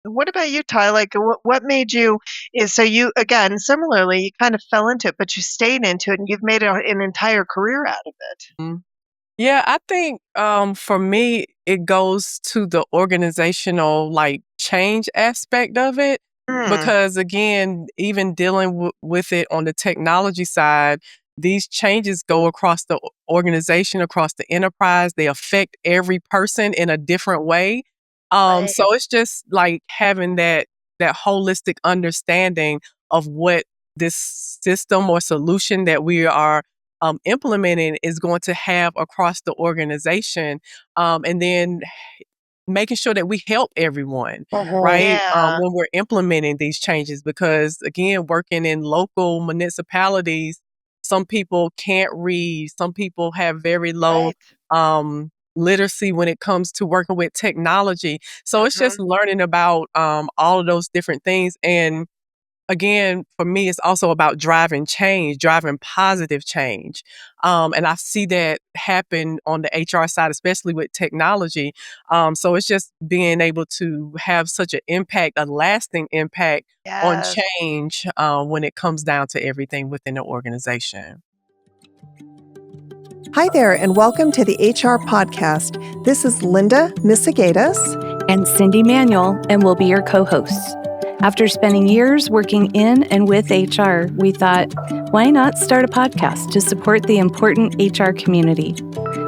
What about you, Ty? Like, what made you is so you again, similarly, you kind of fell into it, but you stayed into it and you've made an entire career out of it. Mm. Yeah, I think for me, it goes to the organizational change aspect of it. Hmm, Because again, even dealing with it on the technology side, these changes go across the organization, across the enterprise. They affect every person in a different way. right. So it's just like having that holistic understanding of what this system or solution that we are implementing is going to have across the organization, and then making sure that we help everyone, right? Yeah, When we're implementing these changes, because again, working in local municipalities, some people can't read, some people have very low right. literacy when it comes to working with technology. So it's Hmm. just learning about all of those different things. And again, for me, it's also about driving change, driving positive change. And I see that happen on the HR side, especially with technology. So it's just being able to have such an impact, a lasting impact on Yes. change when it comes down to everything within the organization. Hi there, and welcome to the HR Podcast. This is Linda Misagatas. And Cindy Manuel, and we'll be your co hosts. After spending years working in and with HR, we thought, why not start a podcast to support the important HR community?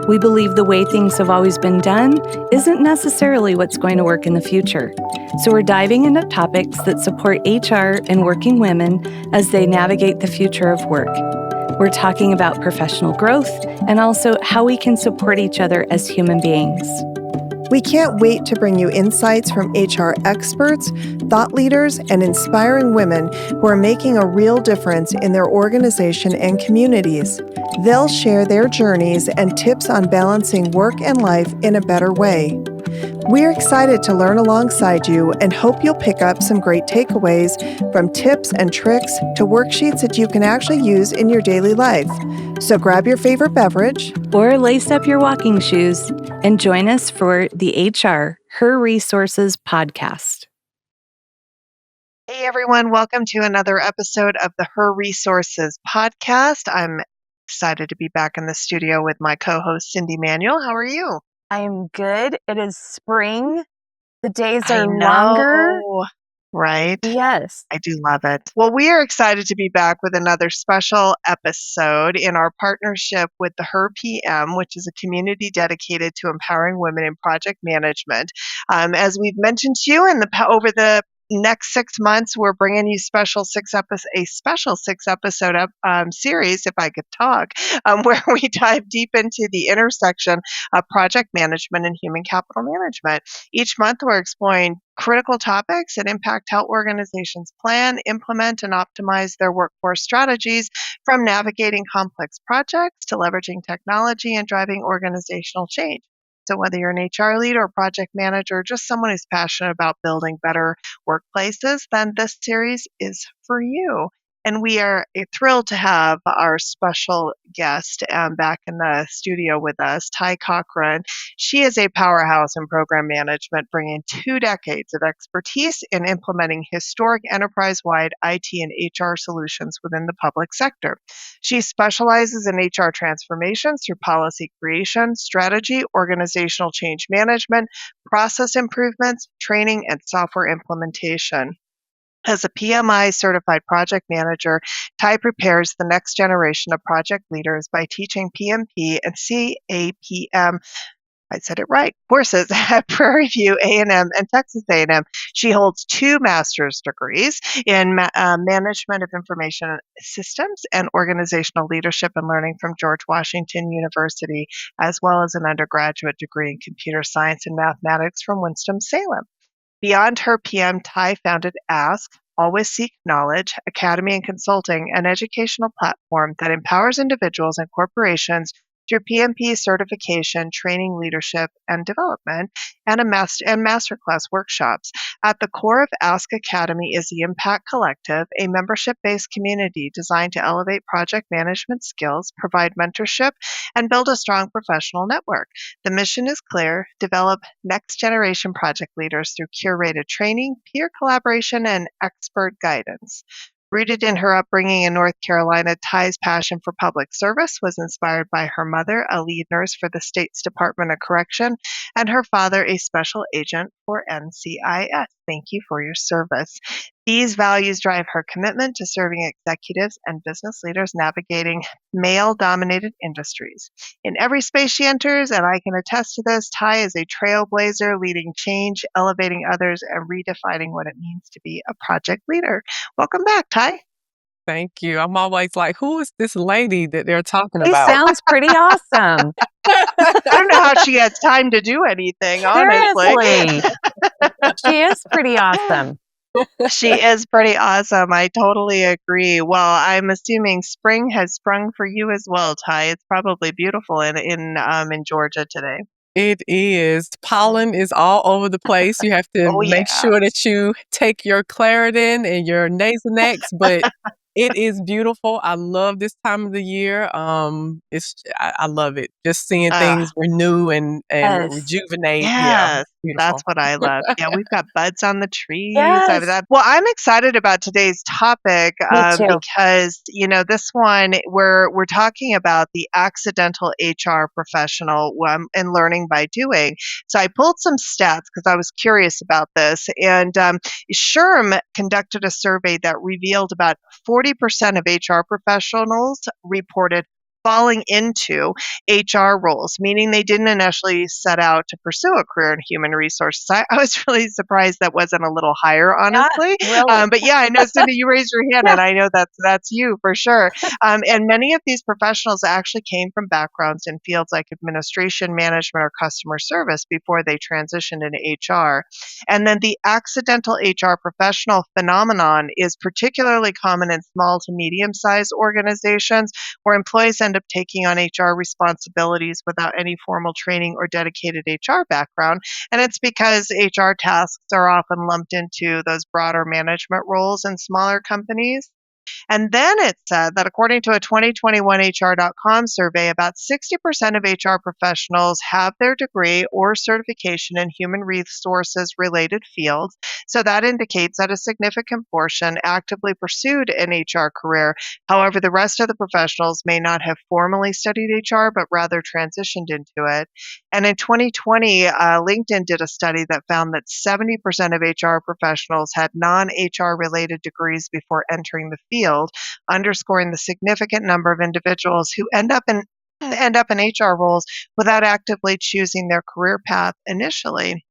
We believe the way things have always been done isn't necessarily what's going to work in the future. So we're diving into topics that support HR and working women as they navigate the future of work. We're talking about professional growth and also how we can support each other as human beings. We can't wait to bring you insights from HR experts, thought leaders, and inspiring women who are making a real difference in their organization and communities. They'll share their journeys and tips on balancing work and life in a better way. We're excited to learn alongside you and hope you'll pick up some great takeaways, from tips and tricks to worksheets that you can actually use in your daily life. So grab your favorite beverage Or lace up your walking shoes and join us for the Her Resources podcast. Hey, everyone. Welcome to another episode of the Her Resources podcast. I'm excited to be back in the studio with my co host, Cindy Manuel. How are you? I am good. It is spring. The days I are longer. know, right? Yes. I do love it. Well, we are excited to be back with another special episode in our partnership with the HerPM, which is a community dedicated to empowering women in project management. As we've mentioned to you over the next 6 months, we're bringing you a special six episode series, if I could talk, where we dive deep into the intersection of project management and human capital management. Each month, we're exploring critical topics that impact how organizations plan, implement, and optimize their workforce strategies, from navigating complex projects to leveraging technology and driving organizational change. So, whether you're an HR leader or project manager, or just someone who's passionate about building better workplaces, then this series is for you. And we are thrilled to have our special guest back in the studio with us, Tai Cochran. She is a powerhouse in program management, bringing 2 decades of expertise in implementing historic enterprise-wide IT and HR solutions within the public sector. She specializes in HR transformations through policy creation, strategy, organizational change management, process improvements, training, and software implementation. As a PMI certified project manager, Tai prepares the next generation of project leaders by teaching PMP and CAPM, I said it right, courses at Prairie View A&M and Texas A&M. She holds 2 master's degrees in management of information systems and organizational leadership and learning from George Washington University, as well as an undergraduate degree in computer science and mathematics from Winston-Salem. Beyond her PM, Tai founded Ask, Always Seek Knowledge, Academy and Consulting, an educational platform that empowers individuals and corporations through PMP certification, training, leadership, and development, and masterclass workshops. At the core of Ask Academy is the Impact Collective, a membership-based community designed to elevate project management skills, provide mentorship, and build a strong professional network. The mission is clear: develop next-generation project leaders through curated training, peer collaboration, and expert guidance. Rooted in her upbringing in North Carolina, Ty's passion for public service was inspired by her mother, a lead nurse for the state's Department of Correction, and her father, a special agent for NCIS. Thank you for your service. These values drive her commitment to serving executives and business leaders navigating male-dominated industries. In every space she enters, and I can attest to this, Ty is a trailblazer, leading change, elevating others, and redefining what it means to be a project leader. Welcome back, Ty. Thank you. I'm always like, who is this lady that they're talking It about? sounds pretty awesome. I don't know how she has time to do anything, honestly. Seriously. She is pretty awesome. She is pretty awesome. I totally agree. Well, I'm assuming spring has sprung for you as well, Ty. It's probably beautiful in Georgia today. It is. Pollen is all over the place. You have to Oh, make yeah. sure that you take your Claritin and your Nasonex, but it is beautiful. I love this time of the year. I love it. Just seeing things renew and Yes. rejuvenate. Yeah, Yes, beautiful. that's what I love. Yeah, we've got buds on the trees. Yes. Well, I'm excited about today's topic Me too. because this one we're talking about the accidental HR professional and learning by doing. So I pulled some stats because I was curious about this, and SHRM conducted a survey that revealed about 40% of HR professionals reported falling into HR roles, meaning they didn't initially set out to pursue a career in human resources. I was really surprised that wasn't a little higher, honestly. Yeah, really. But yeah, I know, Cindy, you raised your hand, Yeah. and I know that's you for sure. And many of these professionals actually came from backgrounds in fields like administration, management, or customer service before they transitioned into HR. And then the accidental HR professional phenomenon is particularly common in small to medium-sized organizations where employees end up taking on HR responsibilities without any formal training or dedicated HR background. And it's because HR tasks are often lumped into those broader management roles in smaller companies. And then it said that according to a 2021 HR.com survey, about 60% of HR professionals have their degree or certification in human resources related fields. So that indicates that a significant portion actively pursued an HR career. However, the rest of the professionals may not have formally studied HR, but rather transitioned into it. And in 2020, LinkedIn did a study that found that 70% of HR professionals had non-HR related degrees before entering the field, underscoring the significant number of individuals who end up in HR roles without actively choosing their career path initially.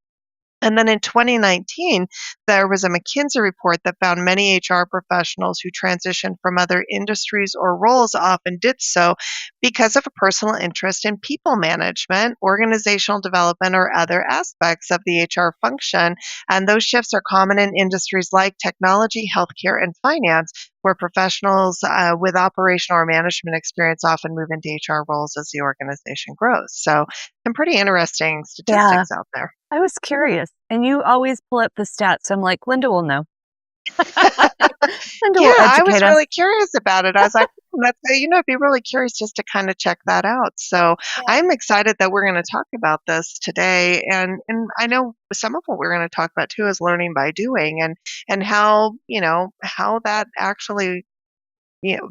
And then in 2019, there was a McKinsey report that found many HR professionals who transitioned from other industries or roles often did so because of a personal interest in people management, organizational development, or other aspects of the HR function. And those shifts are common in industries like technology, healthcare, and finance, where professionals with operational or management experience often move into HR roles as the organization grows. So, some pretty interesting statistics out there. I was curious, and you always pull up the stats. I'm like, Linda will know. Linda Yeah, will I was educate us. really curious about it. I was like, that's, I'd be really curious just to kind of check that out. So I'm excited that we're going to talk about this today. And I know some of what we're going to talk about too is learning by doing, and how, how that actually,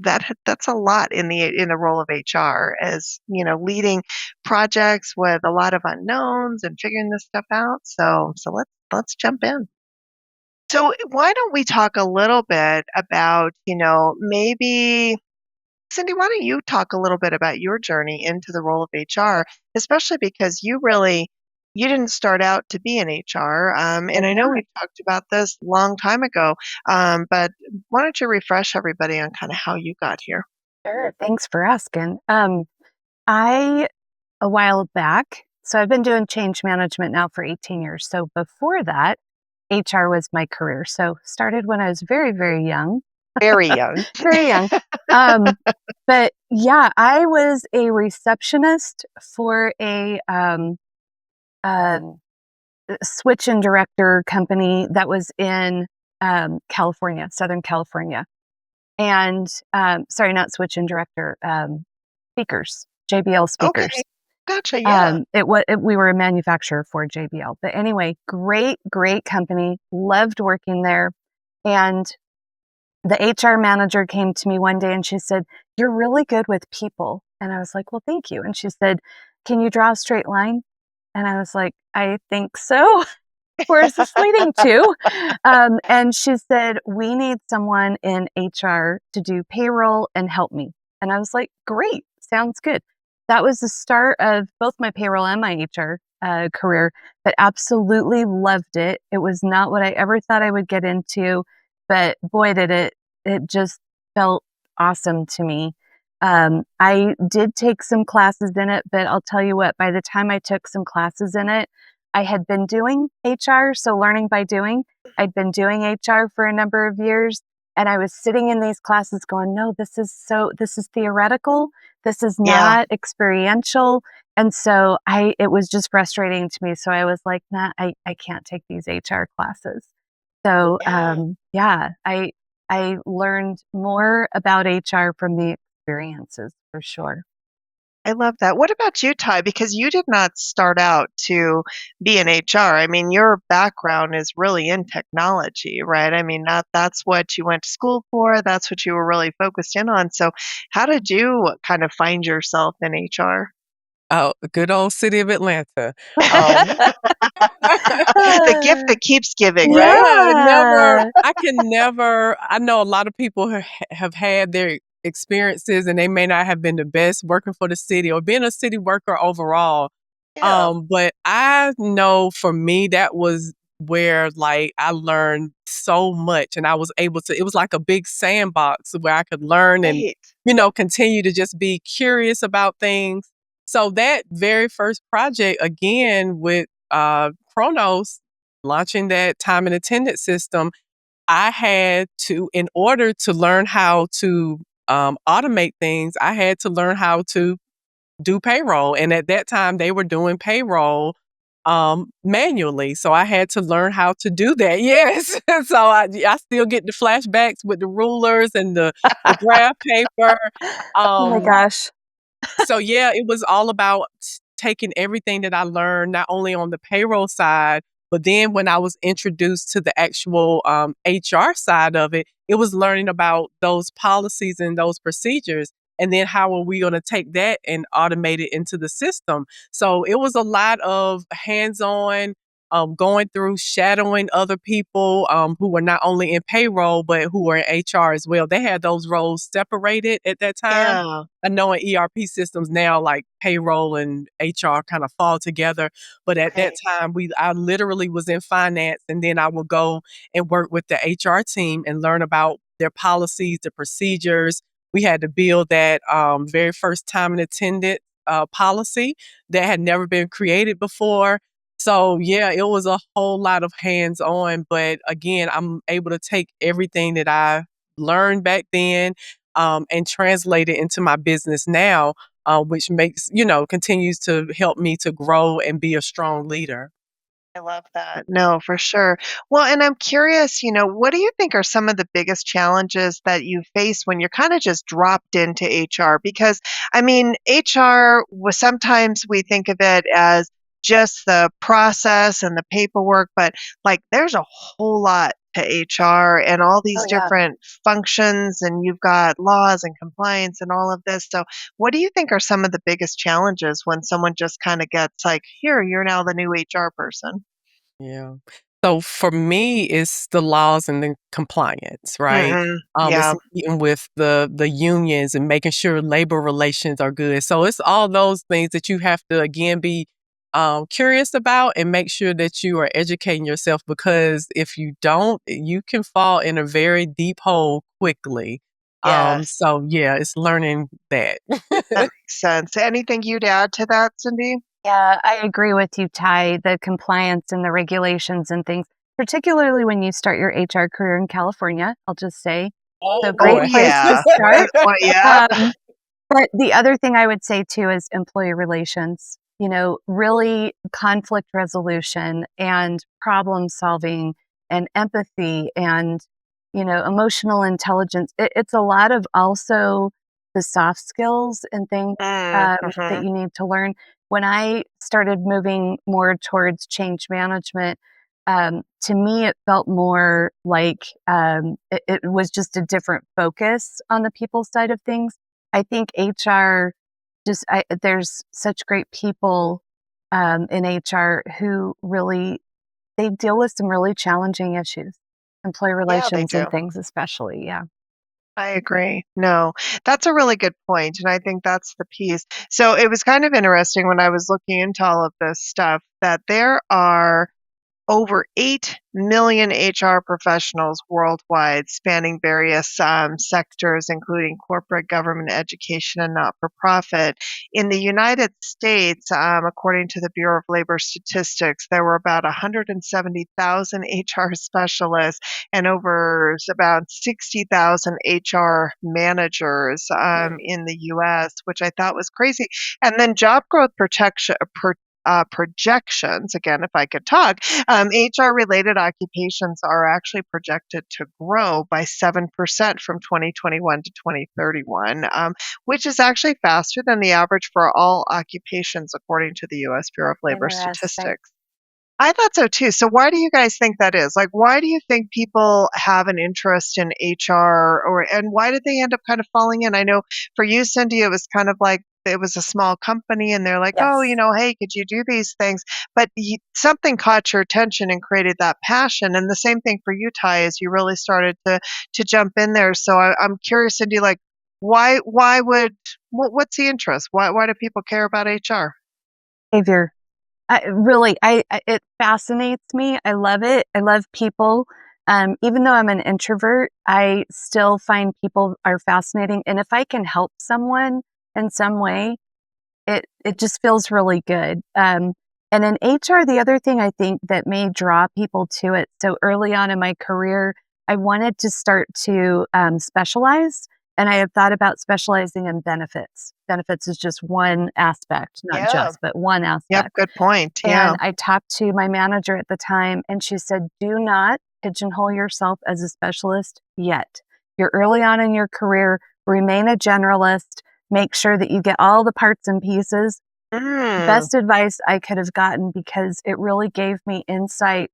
that's a lot in the role of HR, as, leading projects with a lot of unknowns and figuring this stuff out. So let's jump in. So why don't we talk a little bit about, maybe, Cindy, why don't you talk a little bit about your journey into the role of HR, especially because you didn't start out to be in HR. And I know we've talked about this a long time ago, but why don't you refresh everybody on kind of how you got here? Sure. Thanks for asking. A while back, so I've been doing change management now for 18 years. So before that, HR was my career. So started when I was very, very young. Very young. Very young. But yeah, I was a receptionist for a switch-in director company that was in California, Southern California. And sorry, not switch-in director, speakers, JBL speakers. Okay. Gotcha. Yeah. We were a manufacturer for JBL. But anyway, great company. Loved working there. And the HR manager came to me one day and she said, "You're really good with people." And I was like, "Well, thank you." And she said, "Can you draw a straight line?" And I was like, "I think so." Where is this leading to? And she said, "We need someone in HR to do payroll and help me." And I was like, "Great, sounds good." That was the start of both my payroll and my HR career, but absolutely loved it. It was not what I ever thought I would get into, but boy, it just felt awesome to me. I did take some classes in it, but I'll tell you what, by the time I took some classes in it, I had been doing HR, so learning by doing. I'd been doing HR for a number of years, and I was sitting in these classes going, "No, this is theoretical. This is Yeah. not experiential." And so it was just frustrating to me. So I was like, "Nah, I can't take these HR classes." So Yeah. yeah, I learned more about HR from the experiences for sure. I love that. What about you, Ty? Because you did not start out to be in HR. I mean, your background is really in technology, right? I mean, that's what you went to school for. That's what you were really focused in on. So, how did you kind of find yourself in HR? Oh, good old city of Atlanta. Um, The gift that keeps giving, right? yeah, never. Yeah. I can never. I know a lot of people have had their experiences, and they may not have been the best working for the city or being a city worker overall. Yeah. But I know for me that was where like I learned so much, and I was able to. It was like a big sandbox where I could learn and Right. continue to just be curious about things. So that very first project, again with Chronos, launching that time and attendance system, I had to, in order to learn how to automate things, I had to learn how to do payroll. And at that time, they were doing payroll manually. So I had to learn how to do that. Yes. So I still get the flashbacks with the rulers and the graph paper. Oh my Um, gosh. so yeah, it was all about taking everything that I learned, not only on the payroll side, but then when I was introduced to the actual HR side of it, it was learning about those policies and those procedures. And then how are we going to take that and automate it into the system? So it was a lot of hands on, going through shadowing other people who were not only in payroll, but who were in HR as well. They had those roles separated at that time. Yeah. I know in ERP systems now, like payroll and HR kind of fall together. But at that Right. time, I literally was in finance, and then I would go and work with the HR team and learn about their policies, the procedures. We had to build that very first time and attendant policy that had never been created before. So yeah, it was a whole lot of hands on. But again, I'm able to take everything that I learned back then and translate it into my business now, which makes, continues to help me to grow and be a strong leader. I love that. No, for sure. Well, and I'm curious, what do you think are some of the biggest challenges that you face when you're kind of just dropped into HR? Because, I mean, HR was sometimes we think of it as just the process and the paperwork, but like there's a whole lot to HR and all Oh these yeah. different functions, and you've got laws and compliance and all of this. So, what do you think are some of the biggest challenges when someone just kind of gets like, here, you're now the new HR person? Yeah. So for me, it's the laws and the compliance, right? Mm-mm. It's Yeah. meeting with the unions and making sure labor relations are good. So it's all those things that you have to again be curious about and make sure that you are educating yourself, because if you don't, you can fall in a very deep hole quickly. Yes. So yeah, it's learning that. That makes sense. Anything you'd add to that, Cindy? Yeah, I agree with you, Ty. The compliance and the regulations and things, particularly when you start your HR career in California, I'll just say, Oh So Oh, great boy. place to yeah. start. Great point. Yeah. Um, but the other thing I would say too is employee relations, really conflict resolution and problem solving and empathy and, emotional intelligence. It's a lot of also the soft skills and things that Mm-hmm. you need to learn. When I started moving more towards change management, to me, it felt more like it was just a different focus on the people side of things. I think HR there's such great people in HR who really they deal with some really challenging issues, employee Yeah, they relations and do. things especially. Yeah. I agree. No, that's a really good point, and I think that's the piece. So it was kind of interesting when I was looking into all of this stuff that there are over 8 million HR professionals worldwide, spanning various sectors, including corporate, government, education, and not for profit. In the United States, according to the Bureau of Labor Statistics, there were about 170,000 HR specialists and about 60,000 HR managers in the US, which I thought was crazy. And then job growth projections, again, if I could talk, HR related occupations are actually projected to grow by 7% from 2021 to 2031, which is actually faster than the average for all occupations, according to the US Bureau of Labor Interesting. Statistics. I thought so too. So why do you guys think that is? Like, why do you think people have an interest in HR, and why did they end up kind of falling in? I know for you, Cindy, it was kind of like it was a small company and they're like, oh, Yes. hey, could you do these things? But something caught your attention and created that passion. And the same thing for you, Ty, as you really started to jump in there. So I'm curious, Cindy, like, what's the interest? Why do people care about HR? Behavior. It fascinates me. I love it. I love people. Even though I'm an introvert, I still find people are fascinating. And if I can help someone in some way, it just feels really good. And in HR, the other thing I think that may draw people to it. So early on in my career, I wanted to start to specialize, and I had thought about specializing in benefits. Benefits is just one aspect, not Yeah. just, but one Yep. aspect. Good point. And Yeah. I talked to my manager at the time, and she said, do not pigeonhole yourself as a specialist yet. You're early on in your career, remain a generalist, make sure that you get all the parts and pieces. Mm. Best advice I could have gotten because it really gave me insight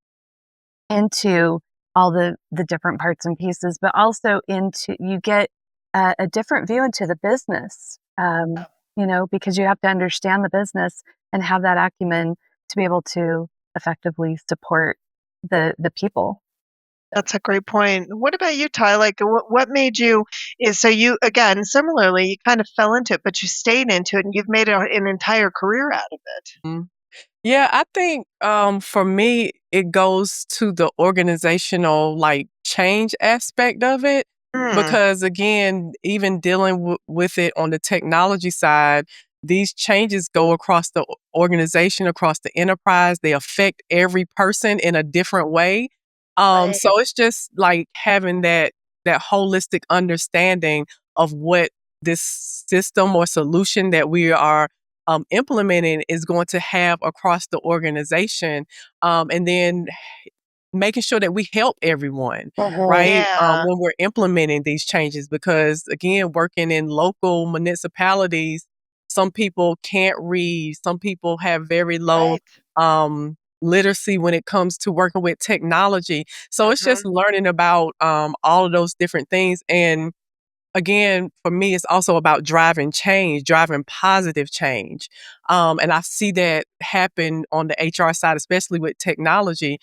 into all the different parts and pieces, but also into you get a different view into the business, because you have to understand the business and have that acumen to be able to effectively support the people. That's a great point. What about you, Ty? Like, what made you is so you again, similarly, you kind of fell into it, but you stayed into it and you've made an entire career out of it. Mm. Yeah, I think for me, it goes to the organizational like change aspect of it. Hmm. Because again, even dealing with it on the technology side, these changes go across the organization, across the enterprise. They affect every person in a different way. Right. So it's just like having that holistic understanding of what this system or solution that we are implementing is going to have across the organization, and then making sure that we help everyone, right? Yeah. When we're implementing these changes, because again, working in local municipalities, some people can't read, some people have very low Right. literacy when it comes to working with technology. So it's Hmm. just learning about all of those different things. And again, for me, it's also about driving change, driving positive change. And I see that happen on the HR side, especially with technology.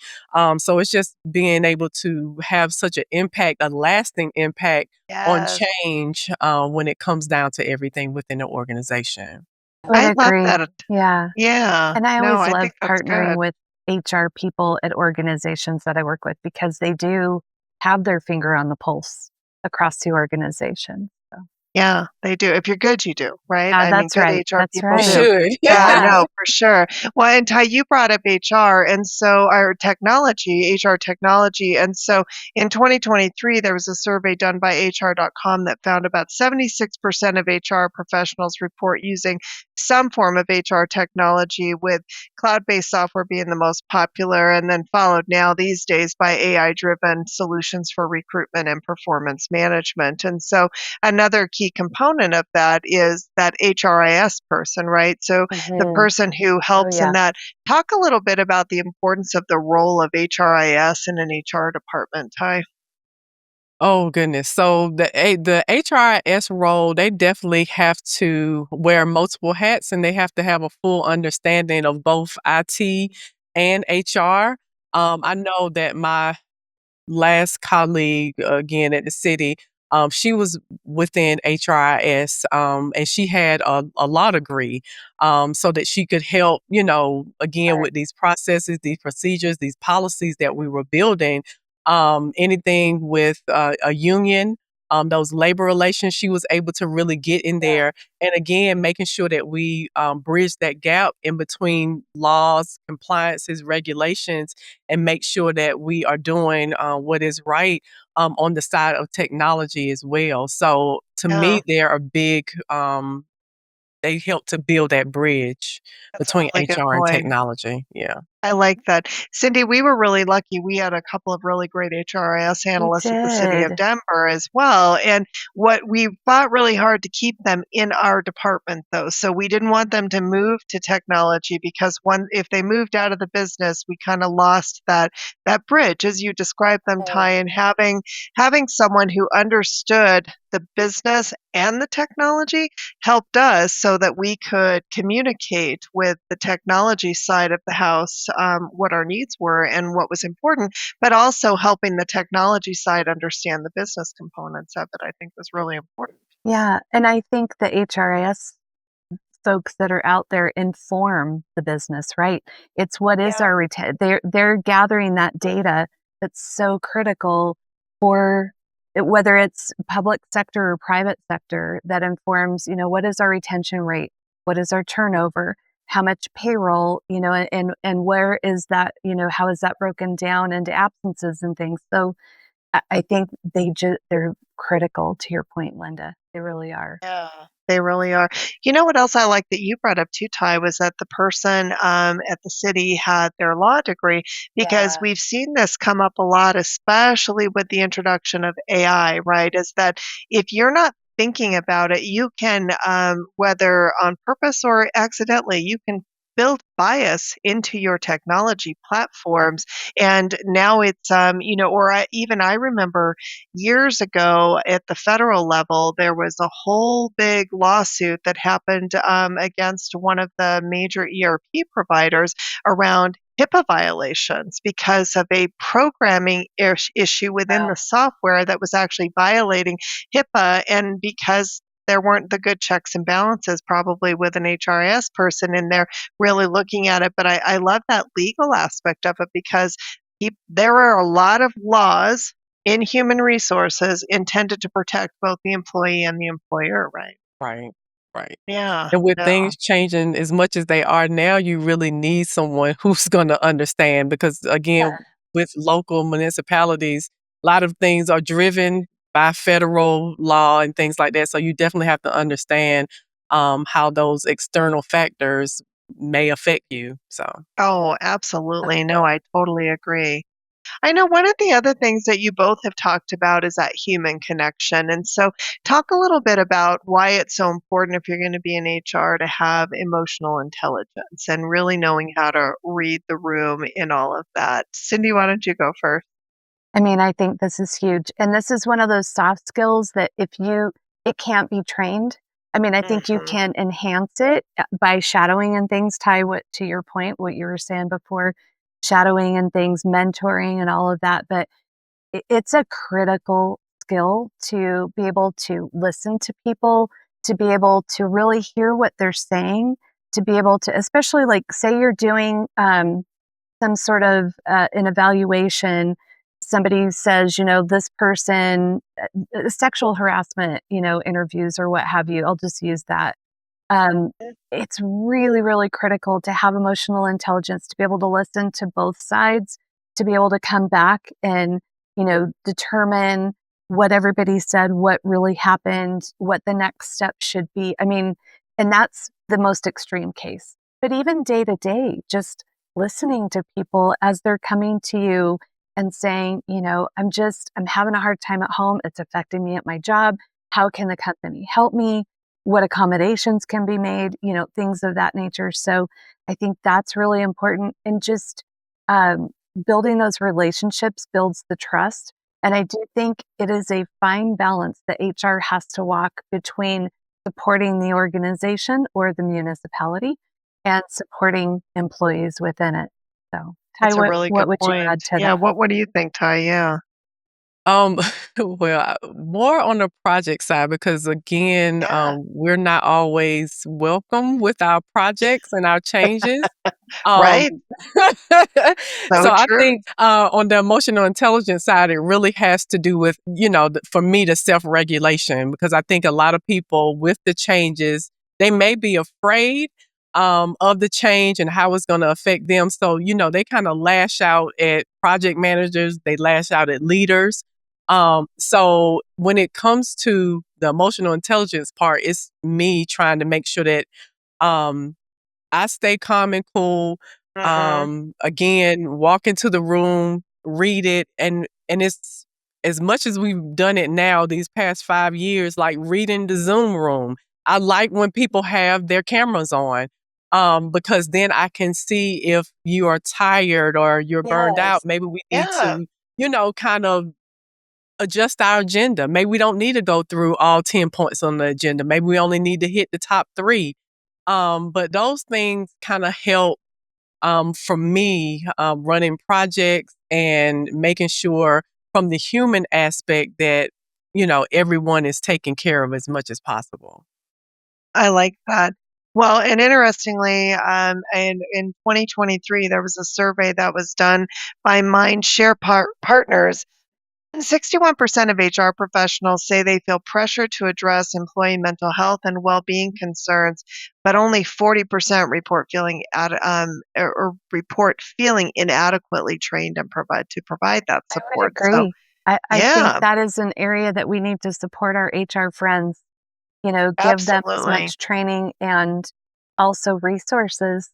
So it's just being able to have such an impact, a lasting impact on Yes. change when it comes down to everything within the organization. I would I love agree. that. Yeah. Yeah. And I No, always I love think that's partnering good. with HR people at organizations that I work with because they do have their finger on the pulse across the organization. So. Yeah, they do. If you're good, you do, right? Yeah, I mean, that's good right. HR That's people You do. right. should. Yeah, Yeah. no, for sure. Well, and Tai, you brought up HR, and so our technology, HR technology. And so in 2023, there was a survey done by HR.com that found about 76% of HR professionals report using some form of HR technology, with cloud-based software being the most popular, and then followed now these days by AI-driven solutions for recruitment and performance management. And so another key component of that is that HRIS person, right? So the Mhm. person who Oh, helps in yeah. that. Talk a little bit about the importance of the role of HRIS in an HR department, Ty. Oh goodness. So the HRIS role, they definitely have to wear multiple hats and they have to have a full understanding of both IT and HR. I know that my last colleague, again at the city, she was within HRIS, and she had a law degree, so that she could help, again, Right. with these processes, these procedures, these policies that we were building. Anything with a union, those labor relations, she was able to really get in Yeah. there. And again, making sure that we bridge that gap in between laws, compliances, regulations, and make sure that we are doing what is right on the side of technology as well. So to Yeah, me, they're a big, they help to build that bridge that's a between really good HR and point. technology. Yeah. I like that. Cindy, we were really lucky. We had a couple of really great HRIS We analysts at the city of did. Denver as well. And what we fought really hard to keep them in our department, though. So we didn't want them to move to technology, because if they moved out of the business, we kind of lost that bridge, as you described them, Mm. Ty. And having someone who understood the business and the technology helped us so that we could communicate with the technology side of the house, what our needs were and what was important, but also helping the technology side understand the business components of it, I think was really important. Yeah, and I think the HRIS folks that are out there inform the business, right? It's what is Yeah. our they're gathering that data that's so critical for whether it's public sector or private sector, that informs, what is our retention rate? What is our turnover? How much payroll, and where is that, how is that broken down into absences and things? So I think they're critical to your point, Linda. They really are. Yeah, they really are. You know what else I like that you brought up too, Ty, was that the person at the city had their law degree, because Yeah. we've seen this come up a lot, especially with the introduction of AI, right? Is that if you're not thinking about it, you can, whether on purpose or accidentally, you can build bias into your technology platforms. And now it's, even I remember years ago at the federal level, there was a whole big lawsuit that happened against one of the major ERP providers around HIPAA violations because of a programming issue within Wow. the software that was actually violating HIPAA. And because there weren't the good checks and balances, probably with an HRIS person in there really looking at it. But I love that legal aspect of it, because there are a lot of laws in human resources intended to protect both the employee and the employer, right? Right. Right. Yeah, And with yeah, things changing as much as they are now, you really need someone who's going to understand because, again, with local municipalities, a lot of things are driven by federal law and things like that. So you definitely have to understand how those external factors may affect you. So, oh, absolutely. No, I totally agree. I know one of the other things that you both have talked about is that human connection. And so, talk a little bit about why it's so important, if you're going to be in HR, to have emotional intelligence and really knowing how to read the room in all of that. Cindy, why don't you go first? I mean, I think this is huge. And this is one of those soft skills that it can't be trained. I mean, I think you Hmm. can enhance it by shadowing and things. Ty, what to your point, what you were saying before, shadowing and things, mentoring and all of that. But it's a critical skill to be able to listen to people, to be able to really hear what they're saying, to be able to, especially like say you're doing some sort of an evaluation, somebody says, this person, sexual harassment, interviews or what have you, I'll just use that. It's really, really critical to have emotional intelligence, to be able to listen to both sides, to be able to come back and, determine what everybody said, what really happened, what the next step should be. I mean, and that's the most extreme case. But even day to day, just listening to people as they're coming to you and saying, I'm having a hard time at home. It's affecting me at my job. How can the company help me? What accommodations can be made, things of that nature. So I think that's really important. And just building those relationships builds the trust. And I do think it is a fine balance that HR has to walk between supporting the organization or the municipality and supporting employees within it. So, That's Tai, a really what good would you point. add to Yeah, that? what do you think, Tai? Yeah. Um, well, more on the project side because again, Yeah. we're not always welcome with our projects and our changes. Um, Right? so So I true. think on the emotional intelligence side, it really has to do with, for me, the self-regulation, because I think a lot of people with the changes, they may be afraid of the change and how it's going to affect them. So, they kind of lash out at project managers, they lash out at leaders. So when it comes to the emotional intelligence part, it's me trying to make sure that um, I stay calm and cool. Mhm. Again, walk into the room, read it, and it's as much as we've done it now these past 5 years, like reading the Zoom room. I like when people have their cameras on, because then I can see if you are tired or you're burned out. Yes. Maybe we need Yeah. to, kind of adjust our agenda. Maybe we don't need to go through all 10 points on the agenda. Maybe we only need to hit the top 3. But those things kind of help for me running projects and making sure from the human aspect that, everyone is taken care of as much as possible. I like that. Well, and interestingly, in 2023, there was a survey that was done by Mindshare Partners. And 61% of HR professionals say they feel pressure to address employee mental health and well-being concerns, but only 40% report feeling or report feeling inadequately trained and provide that I would support. So, agree. I think yeah, that is an area that we need to support our HR friends, give them as absolutely. much training and also resources,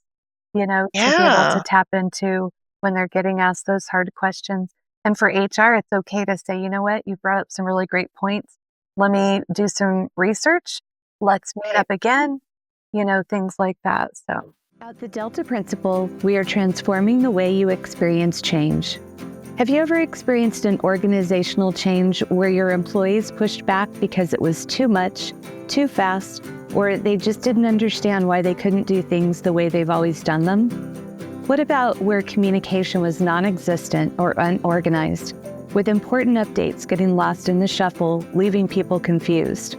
to be able to Yeah. tap into when they're getting asked those hard questions. And for HR, it's okay to say, you know what, you brought up some really great points. Let me do some research. Let's meet Right. up again, things like that. So, at the Delta Principle, we are transforming the way you experience change. Have you ever experienced an organizational change where your employees pushed back because it was too much, too fast, or they just didn't understand why they couldn't do things the way they've always done them? What about where communication was non-existent or unorganized, with important updates getting lost in the shuffle, leaving people confused?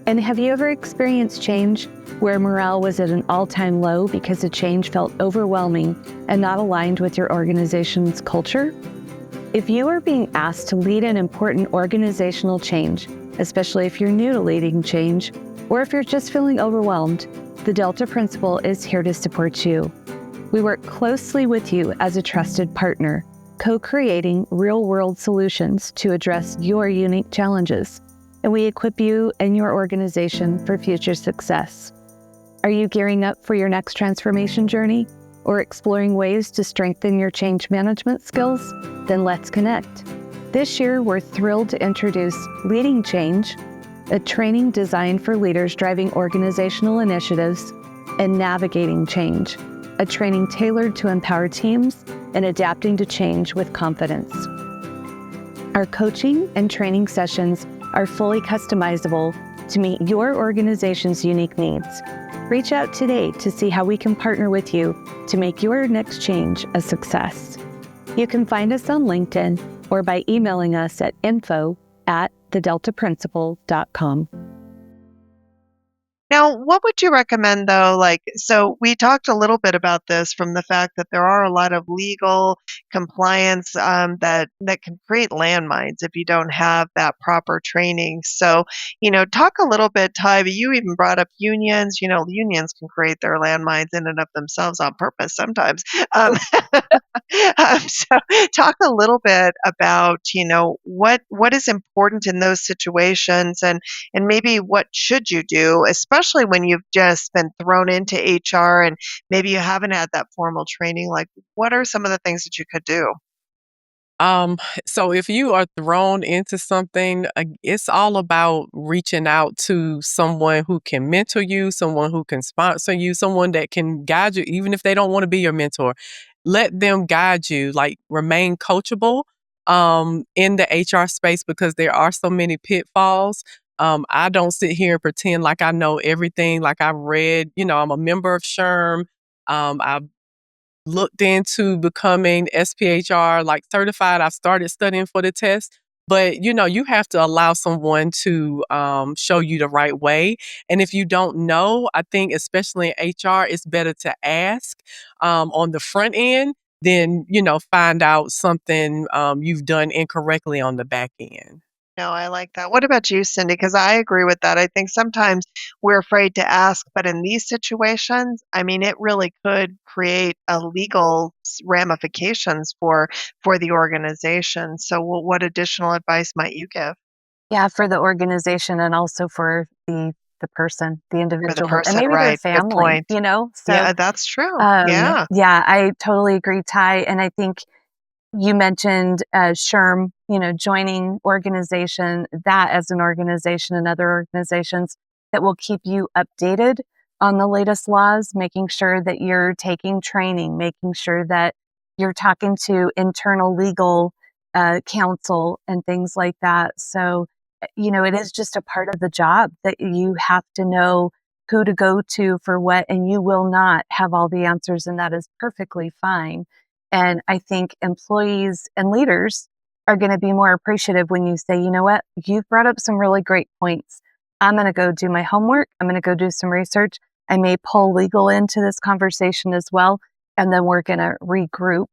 And have you ever experienced change where morale was at an all-time low because the change felt overwhelming and not aligned with your organization's culture? If you are being asked to lead an important organizational change, especially if you're new to leading change, or if you're just feeling overwhelmed, the Delta Principle is here to support you. We work closely with you as a trusted partner, co-creating real-world solutions to address your unique challenges, and we equip you and your organization for future success. Are you gearing up for your next transformation journey or exploring ways to strengthen your change management skills? Then let's connect. This year, we're thrilled to introduce Leading Change, a training designed for leaders driving organizational initiatives, and Navigating Change, a training tailored to empower teams and adapting to change with confidence. Our coaching and training sessions are fully customizable to meet your organization's unique needs. Reach out today to see how we can partner with you to make your next change a success. You can find us on LinkedIn or by emailing us at info@thedeltaprinciple.com. Now, what would you recommend though? Like, so we talked a little bit about this from the fact that there are a lot of legal compliance that can create landmines if you don't have that proper training. So, talk a little bit, Ty. But you even brought up unions. Unions can create their landmines in and of themselves on purpose sometimes. Um, so, talk a little bit about what is important in those situations, and maybe what should you do, especially when you've just been thrown into HR and maybe you haven't had that formal training? Like, what are some of the things that you could do? Um, so if you are thrown into something, it's all about reaching out to someone who can mentor you, someone who can sponsor you, someone that can guide you, even if they don't want to be your mentor. Let them guide you, like remain coachable in the HR space because there are so many pitfalls. I don't sit here and pretend like I know everything, like I've read, I'm a member of SHRM. I've looked into becoming SPHR like certified. I've started studying for the test. But you have to allow someone to show you the right way. And if you don't know, I think especially in HR, it's better to ask on the front end than find out something you've done incorrectly on the back end. No, I like that. What about you, Cindy? Because I agree with that. I think sometimes we're afraid to ask, but in these situations, I mean, it really could create a legal ramifications for the organization. So, what additional advice might you give Yeah, for the organization and also for the person, the for the individual, and person? maybe their Right. Good family, point. So, Yeah, that's true. Yeah. yeah, I totally agree, Ty. And I think you mentioned SHRM, joining organization, that as an organization and other organizations that will keep you updated on the latest laws, making sure that you're taking training, making sure that you're talking to internal legal counsel and things like that. So, it is just a part of the job that you have to know who to go to for what, and you will not have all the answers, and that is perfectly fine. And I think employees and leaders are going to be more appreciative when you say, you know what, you've brought up some really great points. I'm going to go do my homework. I'm going to go do some research. I may pull legal into this conversation as well. And then we're going to regroup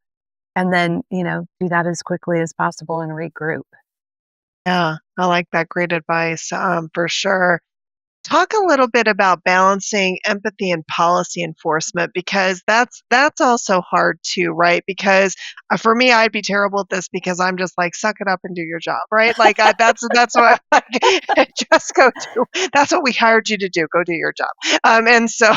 and then, do that as quickly as possible and regroup. Yeah, I like that. Great advice, for sure. Talk a little bit about balancing empathy and policy enforcement, because that's also hard too, right? Because for me, I'd be terrible at this because I'm just like, suck it up and do your job, right? Like that's what just go do. That's what we hired you to do. Go do your job. And so,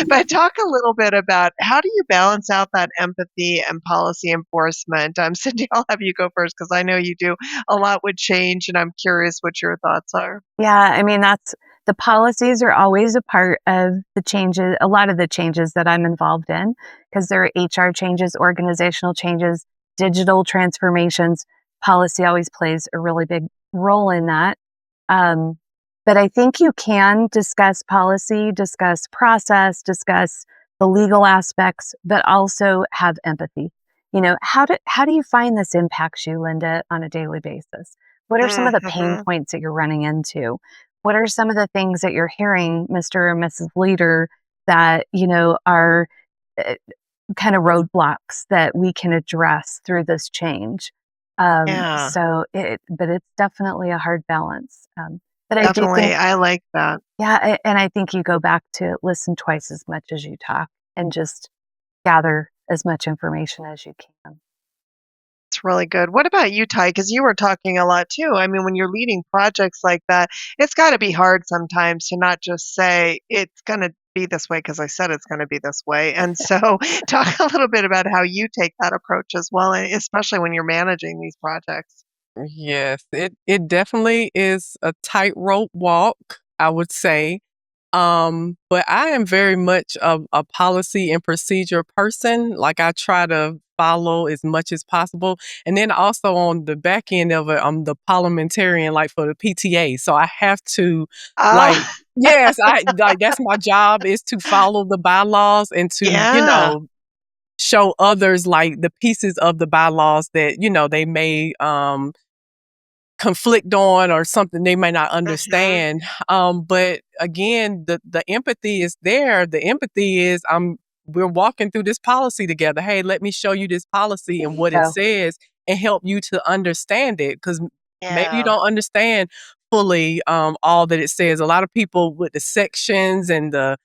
but talk a little bit about how do you balance out that empathy and policy enforcement? Cindy, I'll have you go first because I know you do a lot with change, and I'm curious what your thoughts are. Yeah, I mean, the policies are always a part of the changes, a lot of the changes that I'm involved in, because there are HR changes, organizational changes, digital transformations. Policy always plays a really big role in that. Um, but I think you can discuss policy, discuss process, discuss the legal aspects, but also have empathy. How do you find this impacts you, Linda, on a daily basis? What are some of the pain Mhm. points that you're running into? What are some of the things that you're hearing, Mr. or Mrs. Leader, that, are uh, kind of roadblocks that we can address through this change? Yeah. But it's definitely a hard balance. But I do Definitely, think, I like that. yeah, and I think you go back to listen twice as much as you talk and just gather as much information as you can. It's really good. What about you, Ty? Because you were talking a lot too. I mean, when you're leading projects like that, it's gotta be hard sometimes to not just say, "It's gonna be this way because I said it's gonna be this way." And so talk a little bit about how you take that approach as well, and especially when you're managing these projects. Yes, it definitely is a tightrope walk, I would say. But I am very much a policy and procedure person. Like I try to follow as much as possible. And then also on the back end of it, I'm the parliamentarian, like for the PTA. So I have to like, Ah, yes, I like that's my job is to follow the bylaws and to, yeah. show others like the pieces of the bylaws that, they may conflict on or something they may not understand. But again, the empathy is there. The empathy is we're walking through this policy together. Hey, let me show you this policy and what it says and help you to understand it. Because maybe you Yeah. don't understand fully all that it says. A lot of people with the sections and the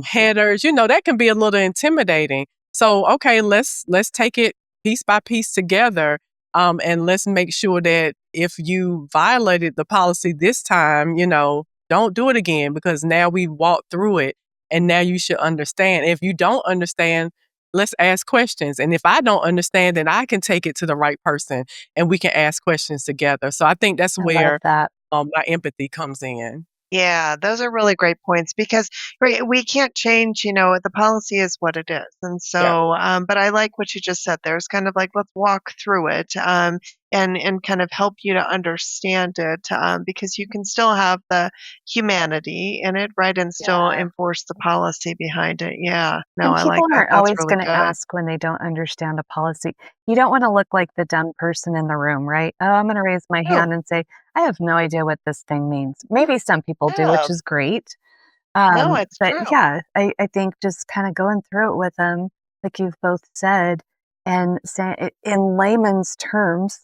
headers, that can be a little intimidating. So, okay, let's take it piece by piece together. And let's make sure that if you violated the policy this time, don't do it again, because now we walked through it and now you should understand. If you don't understand, let's ask questions. And if I don't understand, then I can take it to the right person and we can ask questions together. So I think that's I where love that. my empathy comes in. Yeah, those are really great points because we can't change, the policy is what it is. And Yeah. so, but I like what you just said there. It's kind of like, let's walk through it, and kind of help you to understand it, because you can still have the humanity in it, right? And still Yeah. enforce the policy behind it. Yeah, no, And I like people that. aren't That's always really going to good. ask when they don't understand a policy. You don't want to look like the dumb person in the room, right? Oh, I'm going to raise my No, hand and say, I have no idea what this thing means. Maybe some people do, which yeah, is great. no, it's But true. yeah, I think just kind of going through it with them, like you've both said, and say it in layman's terms,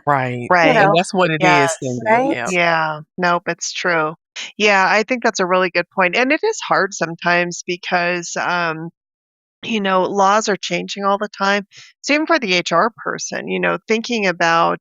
Right. you Right. And know, that's what it is, Yes. Cindy. right? Yeah. Yeah. Nope, it's true. Yeah, I think that's a really good point. And it is hard sometimes because laws are changing all the time. Same for the HR person, thinking about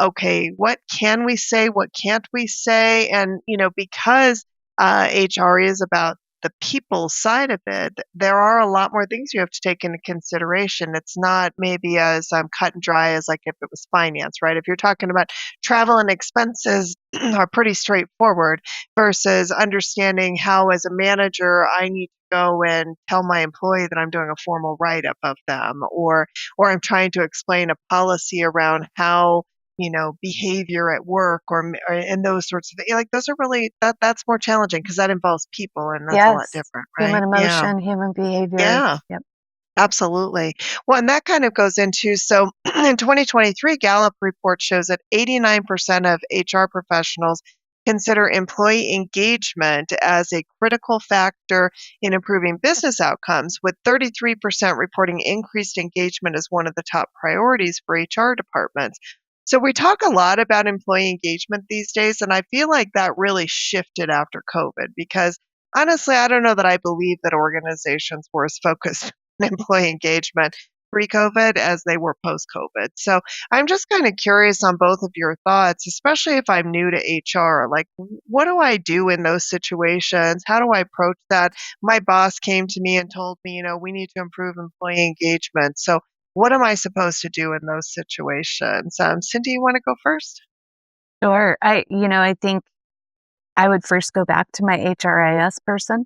okay, what can we say? What can't we say? And, because HR is about the people side of it, there are a lot more things you have to take into consideration. It's not maybe as cut and dry as like if it was finance, right? If you're talking about travel and expenses are pretty straightforward versus understanding how, as a manager, I need go and tell my employee that I'm doing a formal write-up of them, or I'm trying to explain a policy around how, behavior at work, or and those sorts of things. Like those are really that's more challenging because that involves people and that's a lot Yes. different, Human right? Yeah. emotion, human behavior. Yeah. Yep. Absolutely. Well, and that kind of goes into so in 2023, Gallup report shows that 89% of HR professionals consider employee engagement as a critical factor in improving business outcomes, with 33% reporting increased engagement as one of the top priorities for HR departments. So we talk a lot about employee engagement these days, and I feel like that really shifted after COVID because honestly, I don't know that I believe that organizations were as focused employee engagement pre-COVID as they were post-COVID. So I'm just kind of curious on both of your thoughts, especially if I'm new to HR. Like, what do I do in those situations? How do I approach that? My boss came to me and told me, we need to improve employee engagement. So what am I supposed to do in those situations? Cindy, you want to go first? Sure. I think I would first go back to my HRIS person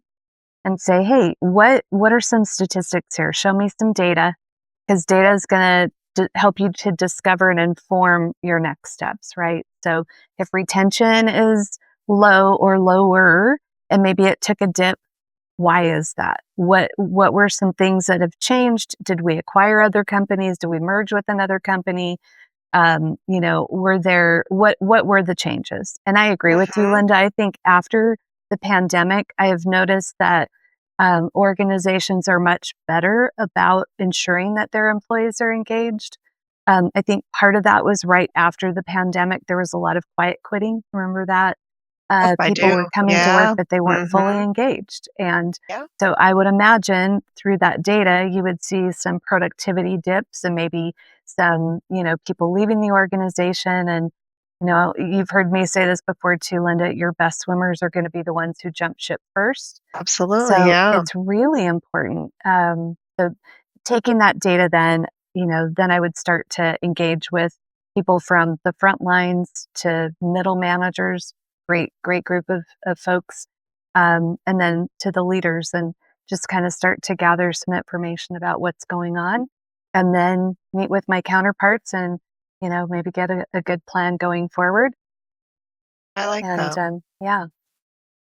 and say, hey, what are some statistics here? Show me some data, because data is going to help you to discover and inform your next steps, right? So if retention is low or lower, and maybe it took a dip, why is that? What were some things that have changed? Did we acquire other companies? Did we merge with another company? Were there what were the changes? And I agree with you, Hmm. Linda. I think after the pandemic, I have noticed that organizations are much better about ensuring that their employees are engaged. I think part of that was right after the pandemic. There was a lot of quiet quitting. Remember that? Yes, I People were do. coming to work, Yeah. but they weren't fully Hmm. engaged. And Yeah. so I would imagine through that data, you would see some productivity dips and maybe some, people leaving the organization. And, you've heard me say this before too, Linda, your best swimmers are going to be the ones who jump ship first. Absolutely. So Yeah. it's really important. So taking that data then I would start to engage with people from the front lines to middle managers, great group of folks, and then to the leaders, and just kind of start to gather some information about what's going on, and then meet with my counterparts and, maybe get a good plan going forward. I like And that. yeah.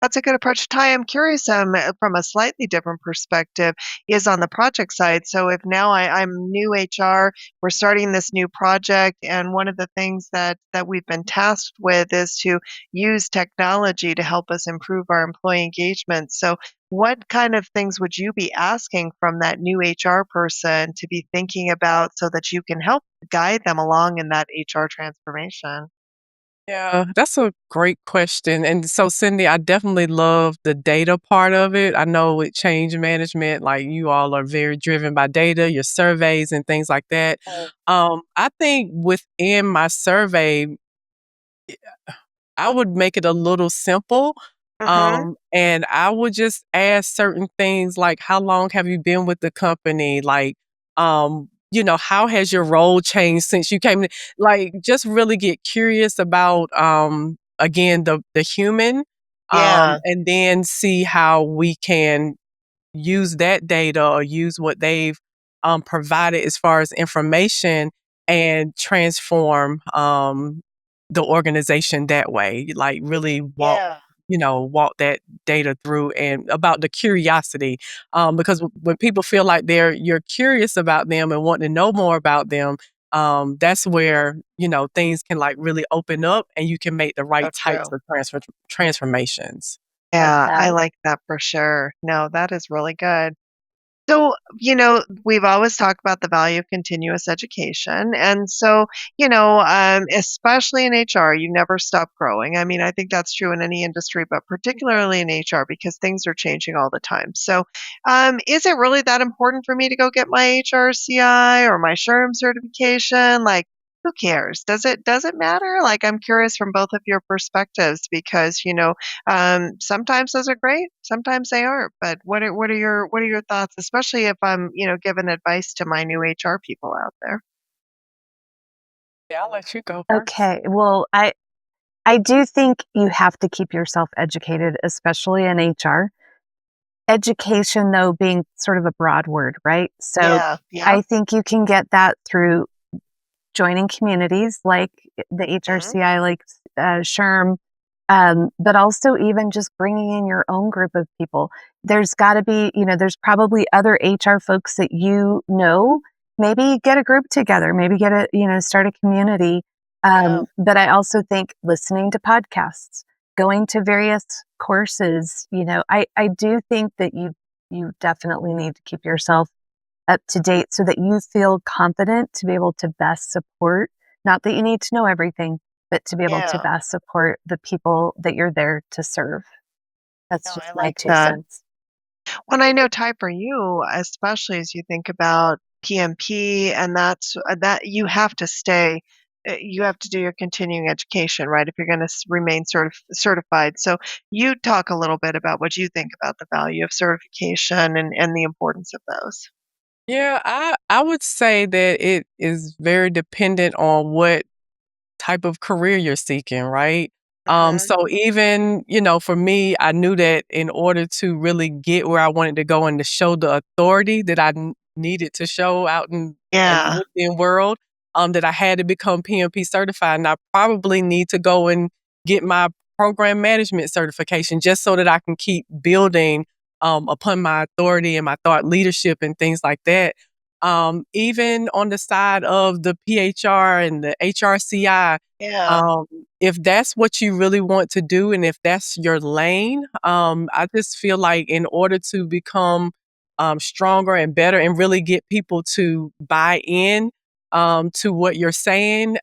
That's a good approach. Ty, I'm curious, from a slightly different perspective, is on the project side. So if now I'm new HR, we're starting this new project, and one of the things that we've been tasked with is to use technology to help us improve our employee engagement. So what kind of things would you be asking from that new HR person to be thinking about so that you can help guide them along in that HR transformation? Yeah, that's a great question. And so, Cindy, I definitely love the data part of it. I know with change management, like you all are very driven by data, your surveys and things like that. I think within my survey, I would make it a little simple. Mhm. And I would just ask certain things like, how long have you been with the company? Like, how has your role changed since you came in? Like, just really get curious about, again, the human, Yeah. and then see how we can use that data or use what they've provided as far as information and transform the organization that way. Like really Yeah. walk that data through and about the curiosity. Because when people feel like you're curious about them and want to know more about them, that's where, things can like really open up and you can make the So right types true. of transformations. Love Yeah, I that. like that for sure. No, that is really good. So, we've always talked about the value of continuous education. And so, especially in HR, you never stop growing. I mean, I think that's true in any industry, but particularly in HR because things are changing all the time. So, is it really that important for me to go get my HRCI or my SHRM certification? Like, who cares? Does it matter? Like, I'm curious from both of your perspectives because, sometimes those are great, sometimes they aren't. But what are your thoughts, especially if I'm, giving advice to my new HR people out there? Yeah, I'll let you go first. Okay. Well, I do think you have to keep yourself educated, especially in HR. Education, though, being sort of a broad word, right? So Yeah, yeah. I think you can get that through joining communities like the Mhm. HRCI, like SHRM, but also even just bringing in your own group of people. There's got to be, there's probably other HR folks that maybe get a group together, maybe start a community. Yeah, But I also think listening to podcasts, going to various courses, I do think that you definitely need to keep yourself up to date so that you feel confident to be able to best support, not that you need to know everything, but to be able to yeah. best support the people that you're there to serve. No, That's I just my like two that. cents. Well, I know, Ty, for you, especially as you think about PMP, and that you have to do your continuing education, right? If you're going to remain certified. So you talk a little bit about what you think about the value of certification and the importance of those. Yeah, I would say that it is very dependent on what type of career you're seeking, right? Hmm. So even, for me, I knew that in order to really get where I wanted to go and to show the authority that needed to show out in the Yeah, working world, that I had to become PMP certified. And I probably need to go and get my program management certification just so that I can keep building upon my authority and my thought leadership and things like that. Even on the side of the PHR and the HRCI, yeah, um, if that's what you really want to do and if that's your lane, I just feel like in order to become stronger and better and really get people to buy in to what you're saying,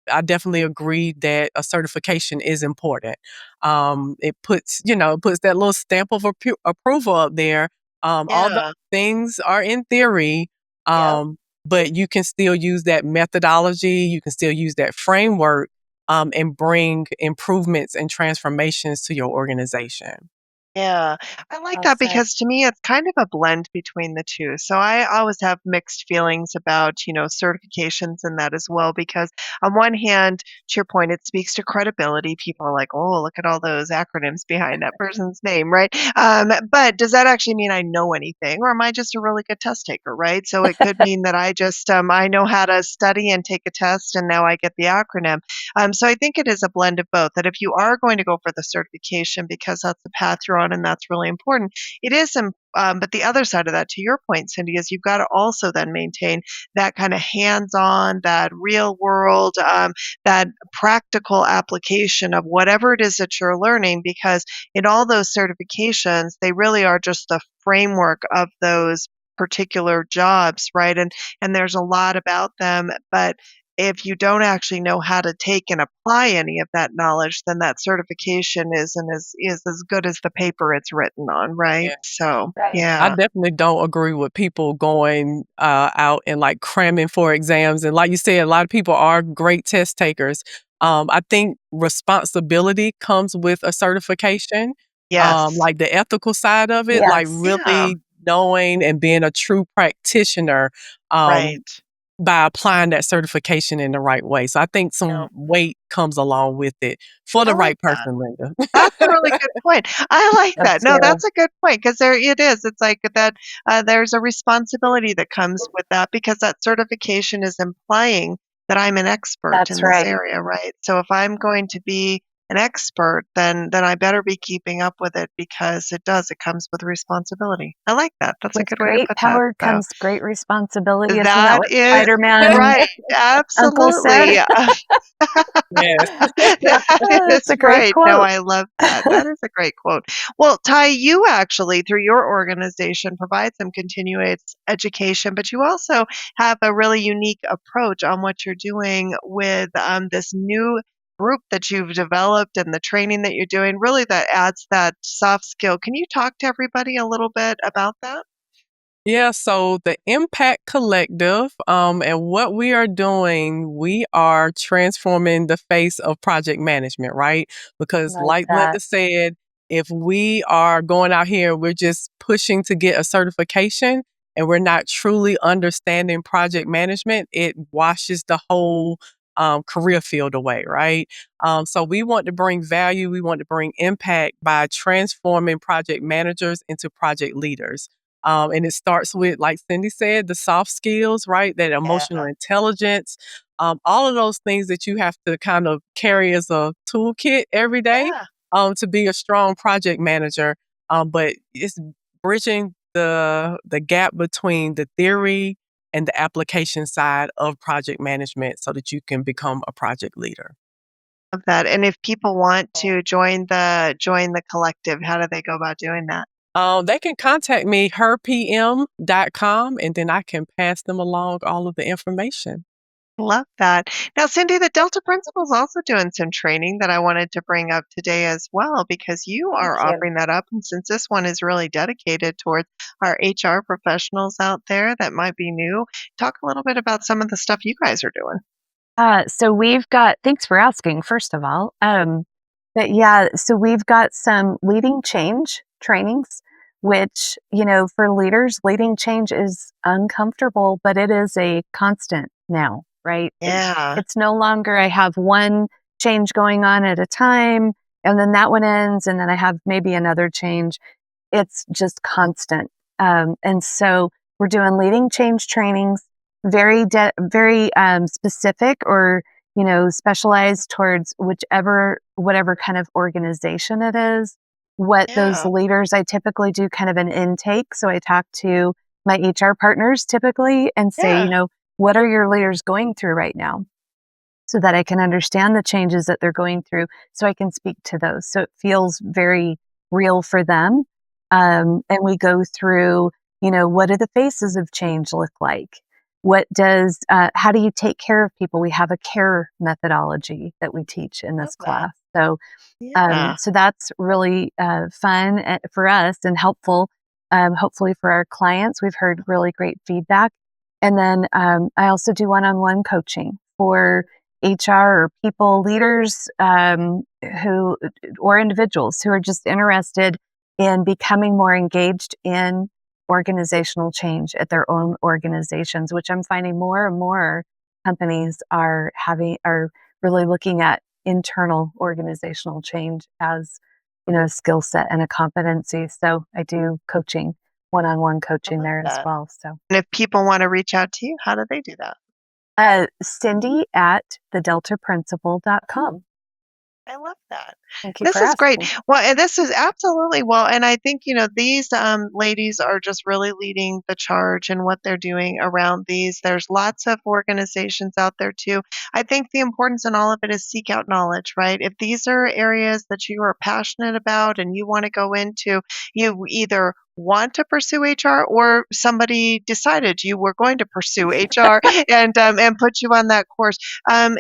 I definitely agree that a certification is important. It puts that little stamp of approval up there. All the yeah, things are in theory, yep. um, but you can still use that methodology. You can still use that framework and bring improvements and transformations to your organization. Yeah, I like Well that said. because to me it's kind of a blend between the two. So I always have mixed feelings about, certifications and that as well, because on one hand, to your point, it speaks to credibility. People are like, oh, look at all those acronyms behind that person's name, right? But does that actually mean I know anything, or am I just a really good test taker, right? So it could mean that I just I know how to study and take a test, and now I get the acronym. So I think it is a blend of both. That if you are going to go for the certification because that's the path you're on and that's really important, it is. But the other side of that, to your point, Cindy, is you've got to also then maintain that kind of hands-on, that real world, that practical application of whatever it is that you're learning. Because in all those certifications, they really are just the framework of those particular jobs, right? And there's a lot about them, but if you don't actually know how to take and apply any of that knowledge, then that certification is as good as the paper it's written on, right? Yeah. So, Right. I yeah. definitely don't agree with people going out and like cramming for exams. And like you said, a lot of people are great test takers. I think responsibility comes with a certification, Yes. like the ethical side of it, like Yes. Yeah, really knowing and being a true practitioner um, right. by applying that certification in the right way. So I think Yeah, some weight comes along with it for I the like right that. person, Linda. That's a really good point. I like Us that. No, too. that's a good point because there it is. It's like that, there's a responsibility that comes with that because that certification is implying that I'm an expert in That's this right. area, right? So if I'm going to be an expert, then I better be keeping up with it because it comes with responsibility. I like that. That's a With good way to great put that. power So comes great responsibility. Isn't that that what is Spider-Man right. uncle said? Absolutely. Yes. That That's is a great right. No, quote. I love that. That is a great quote. Well, Ty, you actually, through your organization, provide some continuous education, but you also have a really unique approach on what you're doing with this new group that you've developed and the training that you're doing, really that adds that soft skill. Can you talk to everybody a little bit about that? Yeah, so the Impact Collective, and what we are doing, we are transforming the face of project management, right? Because, Like like that. Linda said, if we are going out here, we're just pushing to get a certification and we're not truly understanding project management, it washes the whole career field away, right? So we want to bring value, we want to bring impact by transforming project managers into project leaders. And it starts with, like Cindy said, the soft skills, right? That emotional Yeah. intelligence, all of those things that you have to kind of carry as a toolkit every day Yeah. to be a strong project manager. But it's bridging the gap between the theory and the application side of project management so that you can become a project leader. Love that. And if people want to join the collective, how do they go about doing that? They can contact me, herpm.com, and then I can pass them along all of the information. Love that. Now, Cindy, the Delta Principle is also doing some training that I wanted to bring up today as well, because you Thank are you. offering that up. And since this one is really dedicated towards our HR professionals out there that might be new, talk a little bit about some of the stuff you guys are doing. So we've got, thanks for asking, first of all. But yeah, so we've got some leading change trainings, which, for leaders, leading change is uncomfortable, but it is a constant now, right? Yeah. It's no longer I have one change going on at a time, and then that one ends, and then I have maybe another change. It's just constant. And so we're doing leading change trainings, very specific or specialized towards whatever kind of organization it is. What those Yeah. leaders, I typically do kind of an intake. So I talk to my HR partners typically and say, Yeah. what are your leaders going through right now? So that I can understand the changes that they're going through so I can speak to those. So it feels very real for them. And we go through, what do the faces of change look like? How do you take care of people? We have a care methodology that we teach in Love this that. class. So, Yeah. so that's really fun for us and helpful, hopefully for our clients. We've heard really great feedback. And then I also do one-on-one coaching for HR or people leaders who or individuals who are just interested in becoming more engaged in organizational change at their own organizations, which I'm finding more and more companies are really looking at internal organizational change as, a skill set and a competency. So I do coaching, one-on-one coaching there as well. So, and if people want to reach out to you, how do they do that? Cindy at thedeltaprinciple.com. I love that. Thank you This for is great. asking. Well, and this is absolutely well, and I think, these ladies are just really leading the charge in what they're doing around these. There's lots of organizations out there too. I think the importance in all of it is seek out knowledge, right? If these are areas that you are passionate about and you want to go into, you either want to pursue HR or somebody decided you were going to pursue HR and put you on that course. I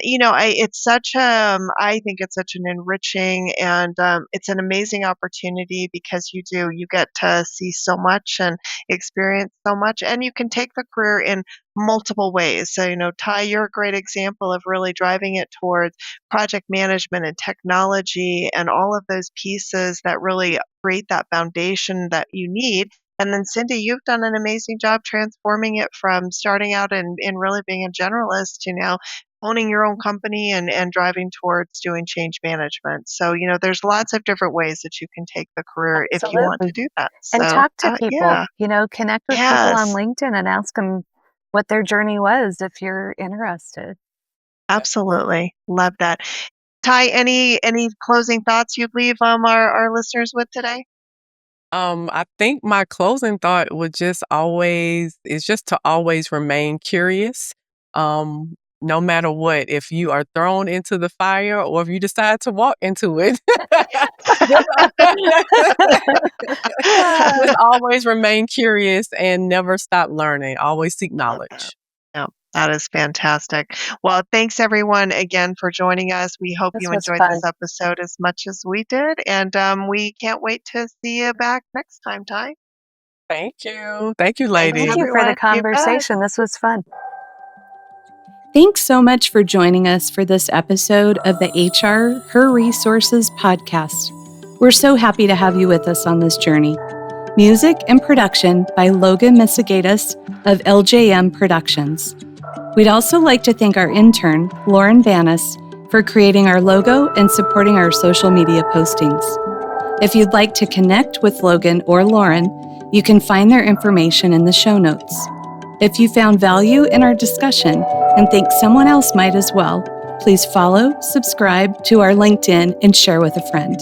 think it's such an enriching and it's an amazing opportunity because you get to see so much and experience so much, and you can take the career in multiple ways. So, Tai, you're a great example of really driving it towards project management and technology and all of those pieces that really create that foundation that you need. And then, Cindy, you've done an amazing job transforming it from starting out and really being a generalist to now owning your own company and driving towards doing change management. So, there's lots of different ways that you can take the career if you want to Absolutely. do that. And So, talk to people, yeah. connect with people on Yes, LinkedIn and ask them what their journey was if you're interested. absolutely. Love that. Tai, any closing thoughts you'd leave our listeners with today? I think my closing thought is just to always remain curious. No matter what, if you are thrown into the fire or if you decide to walk into it, just always remain curious and never stop learning. Always seek Love that. knowledge. Yeah, that is fantastic. Well, thanks everyone again for joining us. We hope This you was enjoyed fun. this episode as much as we did, and we can't wait to see you back next time, Tai. Thank you. Thank you, Thanks, ladies. Thank you for everyone. the You bet. conversation. This was fun. Thanks so much for joining us for this episode of the HR Her Resources podcast. We're so happy to have you with us on this journey. Music and production by Logan Misigatis of LJM Productions. We'd also like to thank our intern, Lauren Banas, for creating our logo and supporting our social media postings. If you'd like to connect with Logan or Lauren, you can find their information in the show notes. If you found value in our discussion and think someone else might as well, please follow, subscribe to our LinkedIn, and share with a friend.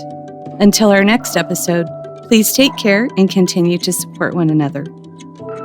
Until our next episode, please take care and continue to support one another.